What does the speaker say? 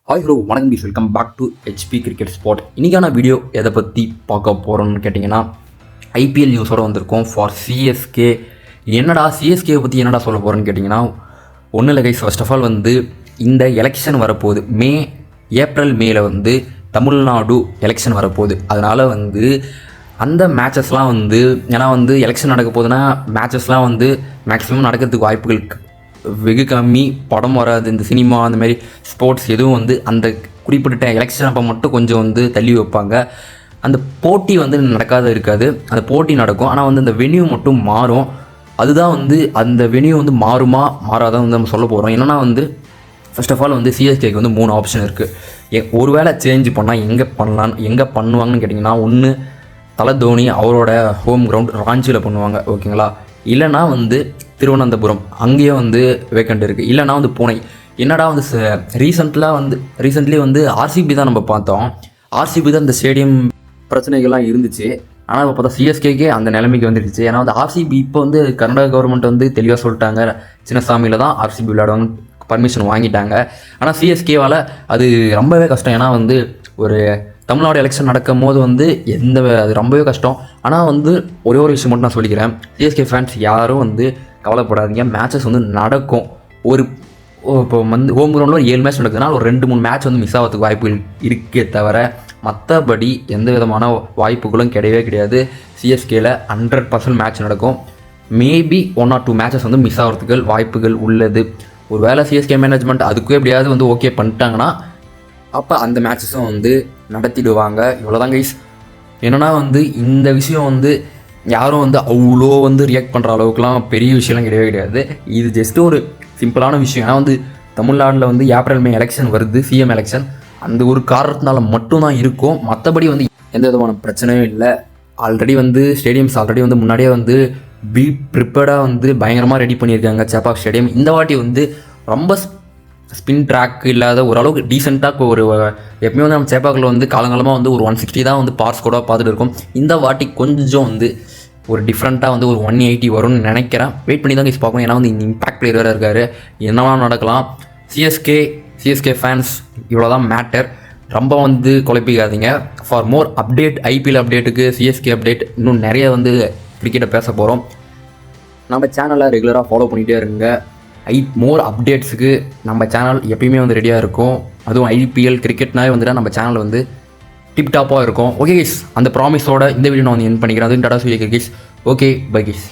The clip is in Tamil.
ஹாய் ப்ரோ, வணக்கம் please, welcome back to HP cricket spot. இன்றைக்கான வீடியோ எதை பற்றி பார்க்க போகிறோன்னு கேட்டிங்கன்னா, ஐபிஎல் நியூஸோடு வந்திருக்கோம் ஃபார் சிஎஸ்கே. என்னடா சிஎஸ்கே பற்றி என்னடா சொல்ல போகிறேன்னு கேட்டிங்கன்னா, ஒன்றும் இல்லை கைஸ். ஃபர்ஸ்ட் ஆஃப் ஆல் இந்த எலெக்ஷன் வரப்போகுது. ஏப்ரல் மேல தமிழ்நாடு எலெக்ஷன் வரப்போகுது. அதனால் அந்த மேட்சஸ்லாம் ஏன்னா எலெக்ஷன் நடக்க போகுதுன்னா மேட்சஸ்லாம் மேக்ஸிமம் நடக்கிறதுக்கு வாய்ப்புகள் வெகு கம்மி. படம் வராது, இந்த சினிமா அந்த மாதிரி ஸ்போர்ட்ஸ் எதுவும் அந்த குறிப்பிட்ட எலெக்ஷன் அப்போ மட்டும் கொஞ்சம் தள்ளி வைப்பாங்க. அந்த போட்டி நடக்காத இருக்காது, அந்த போட்டி நடக்கும். ஆனால் அந்த வென்யூ மட்டும் மாறும். அதுதான் அந்த வென்யூ மாறுமா மாறாதான் நம்ம சொல்ல போகிறோம். என்னென்னா ஃபர்ஸ்ட் ஆஃப் ஆல் சிஎஸ்கேக்கு 3 ஆப்ஷன் இருக்குது. ஒருவேளை சேஞ்ச் பண்ணால் எங்கே பண்ணுவாங்கன்னு கேட்டிங்கன்னா, ஒன்று தலை தோனி அவரோட ஹோம் கிரவுண்ட் ராஞ்சியில் பண்ணுவாங்க, ஓகேங்களா. இல்லைனா திருவனந்தபுரம் அங்கேயே வேக்கண்ட் இருக்குது. இல்லைனா பூனை. என்னடா ரீசெண்ட்லி ஆர்சிபி தான் நம்ம பார்த்தோம். ஆர்சிபி தான் இந்த ஸ்டேடியம் பிரச்சனைகள்லாம் இருந்துச்சு. ஆனால் இப்போ பார்த்தா சிஎஸ்கேக்கே அந்த நிலைமைக்கு வந்துடுச்சு. ஏன்னா ஆர்சிபி இப்போ கர்நாடகா கவர்மெண்ட் தெளிவாக சொல்லிட்டாங்க, சின்னசாமியில் தான் ஆர்சிபி விளையாடுவாங்க, பர்மிஷன் வாங்கிட்டாங்க. ஆனால் சிஎஸ்கேவால் அது ரொம்பவே கஷ்டம். ஏன்னா ஒரு தமிழ்நாடு எலெக்ஷன் நடக்கும் போது அது ரொம்பவே கஷ்டம். ஆனால் ஒரே ஒரு விஷயம் மட்டும் நான் சொல்லிக்கிறேன், சிஎஸ்கே ஃபேன்ஸ் யாரும் கவலைப்படாதீங்க. மேட்சஸ் நடக்கும். இப்போ ஹோம் கிரவுண்டில் ஒரு 7 மேட்ச் நடக்குதுன்னா ஒரு 2-3 மேட்ச் மிஸ் ஆகிறதுக்கு வாய்ப்புகள் இருக்கே தவிர மற்றபடி எந்த விதமான வாய்ப்புகளும் கிடையவே கிடையாது. சிஎஸ்கேல 100% மேட்ச் நடக்கும். மேபி 1 or 2 மேட்சஸ் மிஸ் ஆகிறதுக்கு வாய்ப்புகள் உள்ளது. ஒரு வேளை சிஎஸ்கே மேனேஜ்மெண்ட் அதுக்கும் எப்படியாவது ஓகே பண்ணிட்டாங்கன்னா அப்போ அந்த மேட்சஸும் நடத்திடுவாங்க. இவ்வளோதான் கைஸ். என்னென்னா இந்த விஷயம் யாரும் அவ்வளோ ரியாக்ட் பண்ணுற அளவுக்குலாம் பெரிய விஷயம்லாம் கிடையவே கிடையாது. இது ஜஸ்ட்டு ஒரு சிம்பிளான விஷயம். ஏன்னா தமிழ்நாட்டில் ஏப்ரல் மே எலெக்ஷன் வருது, சிஎம் எலெக்ஷன். அந்த ஒரு காரணத்தினால மட்டும்தான் இருக்கும். மற்றபடி எந்த விதமான பிரச்சனையும் இல்லை. ஆல்ரெடி ஸ்டேடியம்ஸ் ஆல்ரெடி முன்னாடியே பி ப்ரிப்பேர்டாக பயங்கரமாக ரெடி பண்ணியிருக்காங்க சேப்பாக் ஸ்டேடியம். இந்த வாட்டி ரொம்ப ஸ்பின் ட்ராக் இல்லாத ஓரளவுக்கு டீசெண்டாக ஒரு எப்பயுமே நம்ம சேப்பாக்கில் காலங்காலமாக ஒரு 160 தான் பார்ஸ் கூட பார்த்துட்டு இருக்கோம். இந்த வாட்டி கொஞ்சம் ஒரு டிஃப்ரெண்ட்டாக ஒரு 180 வரும்னு நினைக்கிறேன். வெயிட் பண்ணி தான் பார்க்கணும். ஏன்னா இந்த இம்பாக்ட் பிளேயர் வேறு இருக்கார், என்னெல்லாம் நடக்கலாம். சிஎஸ்கே ஃபேன்ஸ் இவ்வளோதான் மேட்டர். ரொம்ப குழப்பிக்காதீங்க. ஃபார் மோர் அப்டேட், ஐபிஎல் அப்டேட்டுக்கு, சிஎஸ்கே அப்டேட், இன்னும் நிறைய கிரிக்கெட்டை பேச போகிறோம். நம்ம சேனலை ரெகுலராக ஃபாலோ பண்ணிகிட்டே இருங்க. மோர் அப்டேட்ஸுக்கு நம்ம சேனல் எப்பயுமே ரெடியாக இருக்கும். அதுவும் ஐபிஎல் கிரிக்கெட்னாவே நம்ம சேனல் டிப்டாப்பாக இருக்கும். ஓகே கைஸ், அந்த ப்ராமிஸோட இந்த வீடியோ நான் என் பண்ணிக்கிறேன். அதுவும் டாடா சூரிய கிரிக்கெட். Okay, bye guys.